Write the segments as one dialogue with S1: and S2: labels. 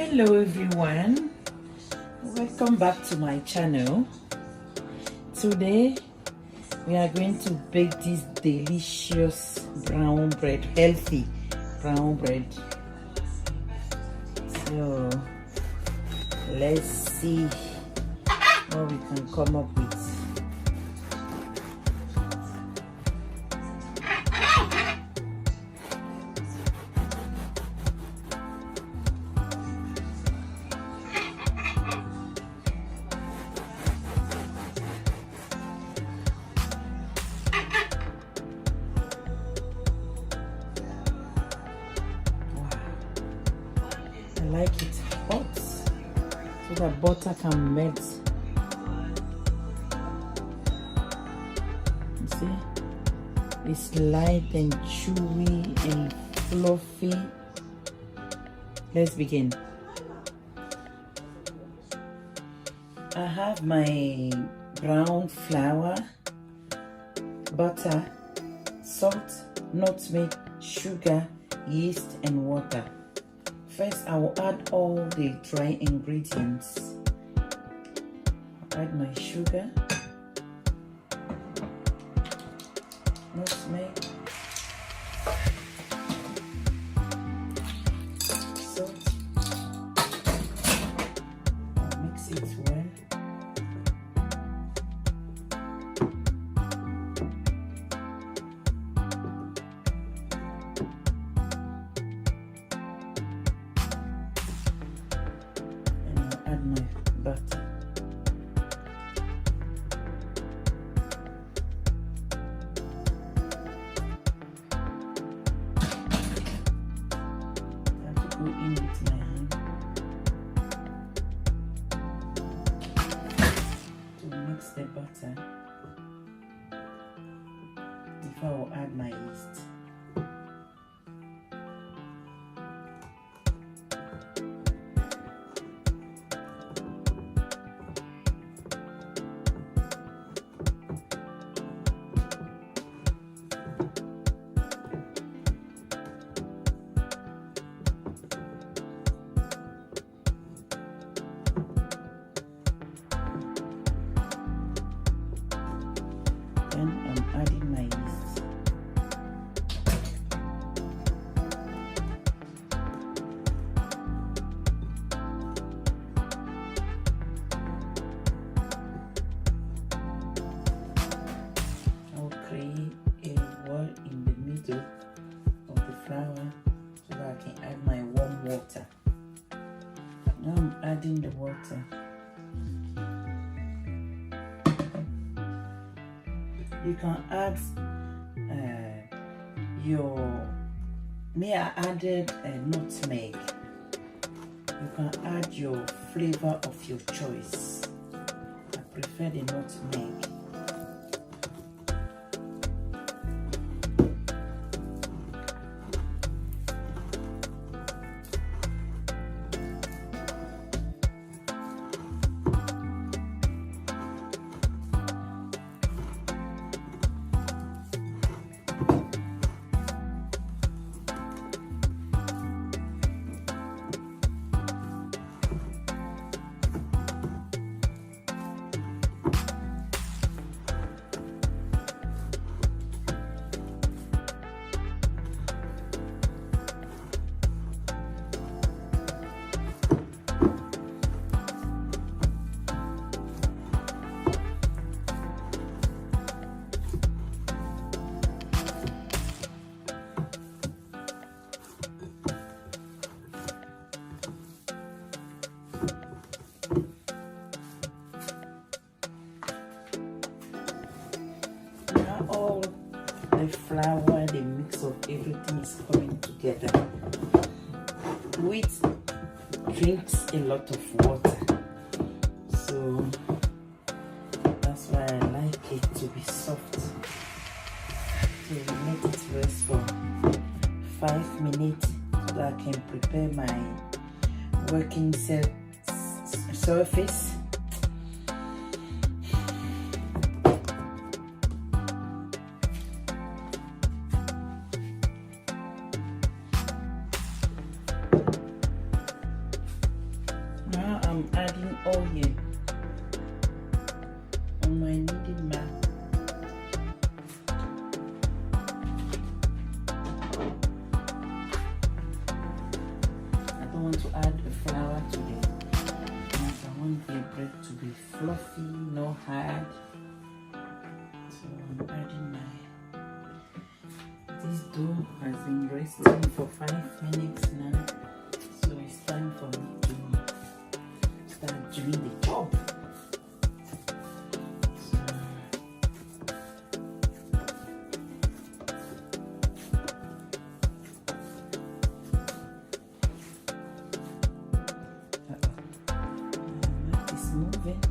S1: Hello everyone, welcome back to my channel. Today we are going to bake this delicious brown bread, healthy brown bread. So let's see what we can come up with. I like it hot so that butter can melt. You see, it's light and chewy and fluffy. Let's begin. I have my brown flour, butter, salt, nutmeg, sugar, yeast and water. First, I will add all the dry ingredients. I'll add my sugar, nutmeg, salt. I'll mix it well. Add my butter. I have to go in with my hand to mix the butter before I will add my yeast. Then I'm adding my yeast. I'll create a wall in the middle of the flour so that I can add my warm water. Now I'm adding the water. You can add I added a nutmeg. You can add your flavor of your choice. I prefer the nutmeg. All the flour, the mix of everything is coming together. Wheat drinks a lot of water, so that's why I like it to be soft. So we let it rest for 5 minutes so that I can prepare my working surface. I'm adding oil on my kneading mat. I don't want to add the flour today. I want the bread to be fluffy, no hard. So I'm adding this dough has been resting for 5 minutes now. So it's time for me to start doing the job. Moving.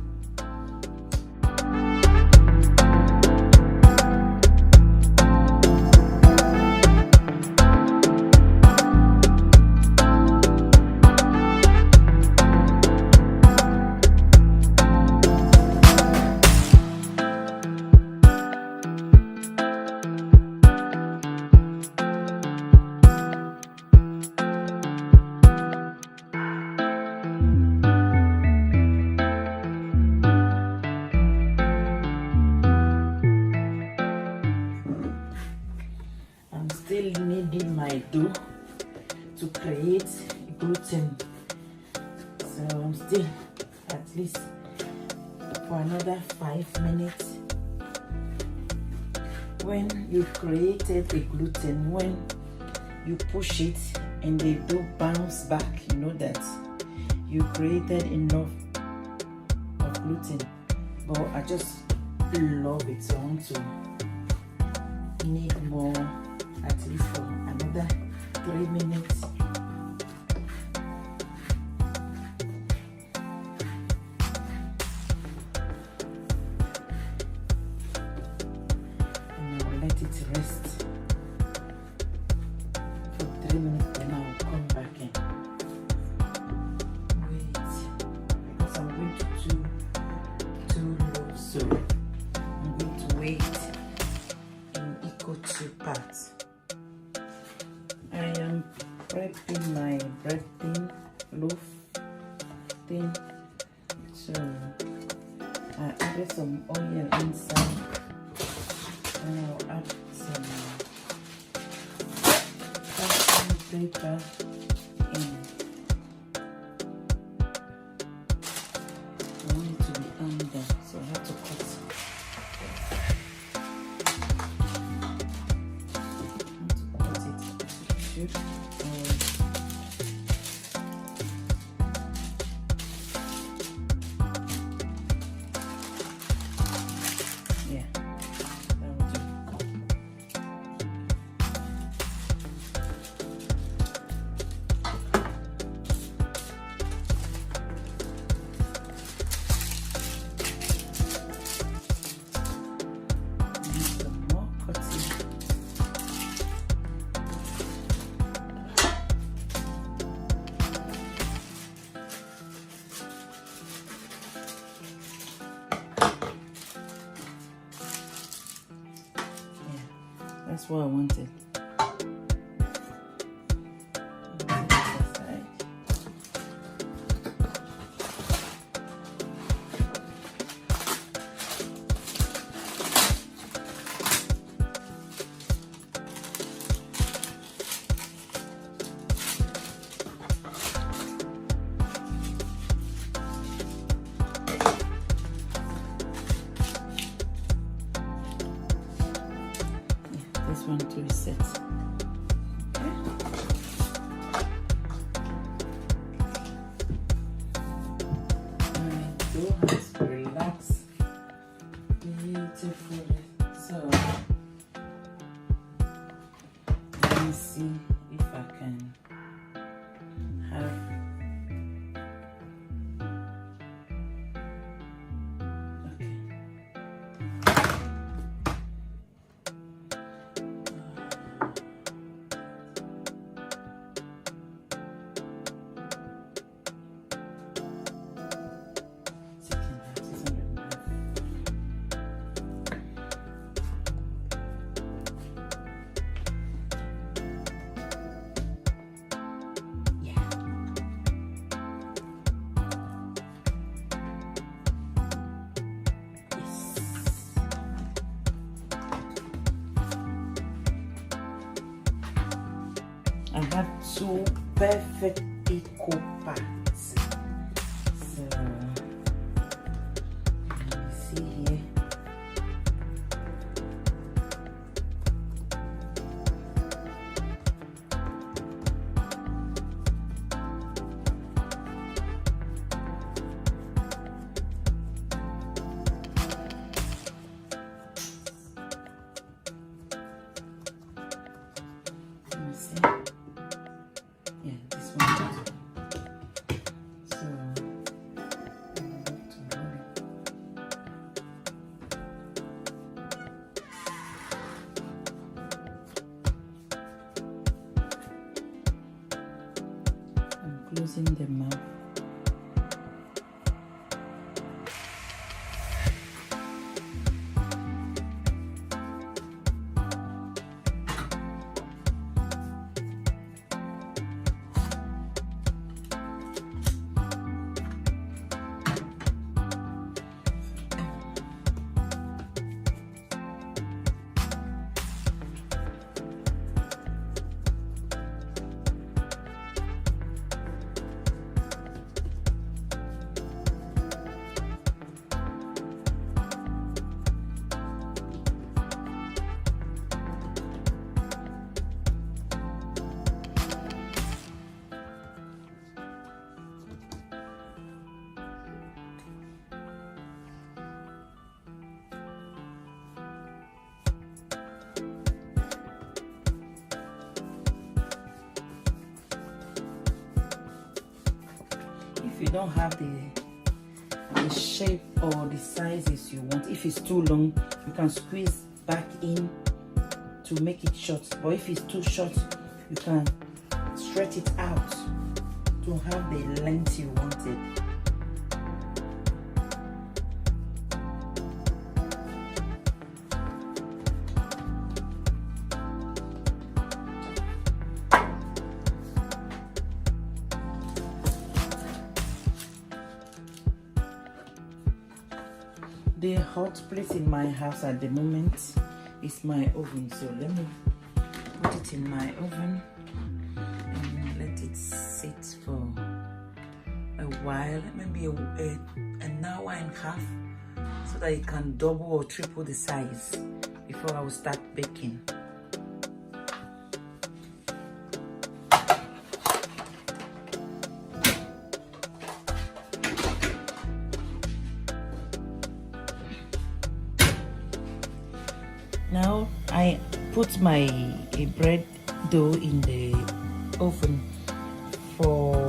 S1: Still kneading my dough to create gluten, so I'm still at least for another 5 minutes. When you created the gluten, when you push it and the dough bounce back, you know that you created enough of gluten. But I just love it, so I want to knead more, at least for another 3 minutes. And I will let it rest for 3 minutes, then I will come back in. Wait, because I'm going to do too low, so I'm going to wait in equal 2 parts. I am prepping my bread thin, loaf thin, so I added some oil inside, and I'll add some parchment paper in. I want it to be under, so I have to cut. Yeah, that will do. And some more cutting. That's what I wanted. This one to reset. 2 perfect equal parts. So you see here. Closing the mouth. If you don't have the shape or the sizes you want, if it's too long, you can squeeze back in to make it short. But if it's too short, you can stretch it out to have the length you wanted. The hot place in my house at the moment is my oven, so let me put it in my oven and let it sit for a while, maybe an hour and a half, so that it can double or triple the size before I will start baking. Now I put my bread dough in the oven for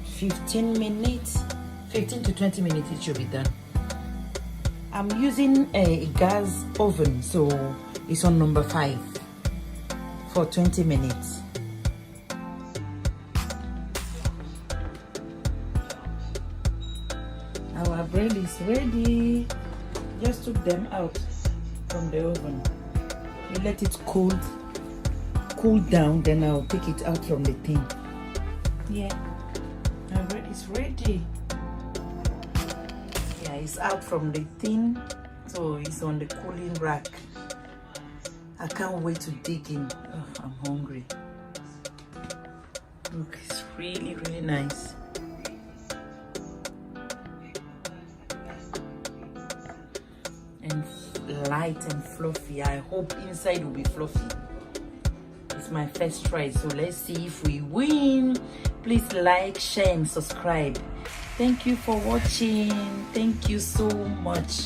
S1: 15 to 20 minutes. It should be done. I'm using a gas oven, so it's on number 5 for 20 minutes. Our bread is ready. Just took them out from the oven. We let it cool down, then I'll take it out from the tin. Yeah, my bread is ready. Yeah, it's out from the tin, so it's on the cooling rack. I can't wait to dig in. Oh, I'm hungry. Look, it's really, really nice. And light and fluffy. I hope inside will be fluffy. It's my first try, so let's see if we win. Please like, share and subscribe. Thank you for watching. Thank you so much.